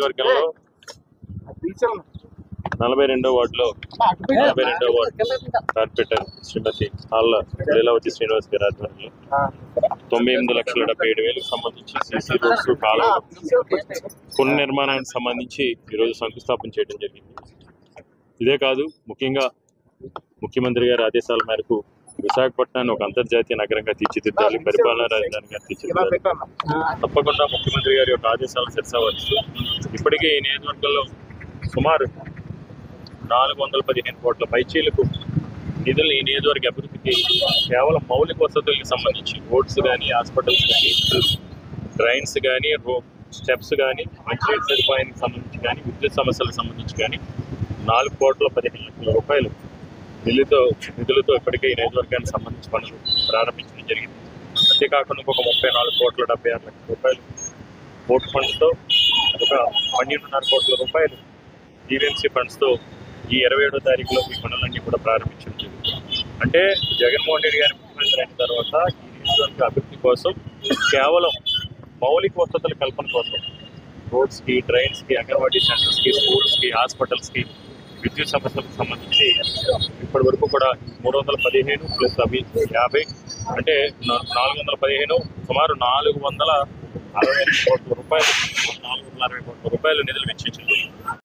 నియోజకవర్గంలో 42వ వార్డులో 42వ ward corporator శ్రీమతి ఆళ్ళ లీలావతి శ్రీనివాస్ గారి ఆధ్వర్యంలో 98,77,000 సంబంధించి సీసీ రోడ్స్ కాలువలు పునర్నిర్మాణానికి సంబంధించి ఈరోజు శంకుస్థాపన చేయడం జరిగింది. ఇదే కాదు, ముఖ్యంగా ముఖ్యమంత్రి గారి ఆదేశాల మేరకు విశాఖపట్నాన్ని ఒక అంతర్జాతీయ నగరంగా తీర్చిదిద్దాలి, పరిపాలనా రాజధానిగా తీర్చిదిద్దాలి. తప్పకుండా ముఖ్యమంత్రి గారి యొక్క ఆదేశాలను శిరసావహిస్తూ ఇప్పటికే ఈ నియోజకవర్గంలో సుమారు 415 కోట్ల పైచీలకు నిధులు ఈ నియోజకవర్గ అభివృద్ధికి కేవలం మౌలిక వసతులకు సంబంధించి రోడ్స్ కానీ, హాస్పిటల్స్ కానీ, డ్రైన్స్ కానీ, స్టెప్స్ కానీ, మంచినీటి సదుపాయానికి సంబంధించి కానీ, విద్యుత్ సమస్యలకు సంబంధించి కానీ 4,15,00,000 రూపాయలు నిధులతో ఇప్పటికే ఈ నియోజకవర్గానికి సంబంధించి పనులు ప్రారంభించడం జరిగింది. అంతేకాకుండా ఇంకొక 34,76,00,000 రూపాయలు పోర్ట్ ఫండ్స్తో, ఒక 12.5 కోట్ల రూపాయలు జీవీఎంసీ ఫండ్స్తో ఈ 27వ తారీఖులో ఈ పనులన్నీ కూడా ప్రారంభించడం జరిగింది. అంటే జగన్మోహన్ రెడ్డి గారి ముఖ్యమంత్రి అయిన తర్వాత ఈ నియోజకవర్గ అభివృద్ధి కోసం కేవలం మౌలిక వసతుల కల్పన కోసం రోడ్స్కి, డ్రైన్స్కి, అంగన్వాడీ సెంటర్స్కి, స్కూల్స్కి, హాస్పిటల్స్కి, విద్యుత్ సమస్యలకు సంబంధించి ఇప్పటి వరకు కూడా 315 ప్లస్ అవి 50 అంటే 415 సుమారు 460 కోట్ల రూపాయలు 460 కోట్ల రూపాయలు నిధులు వెచ్చించింది.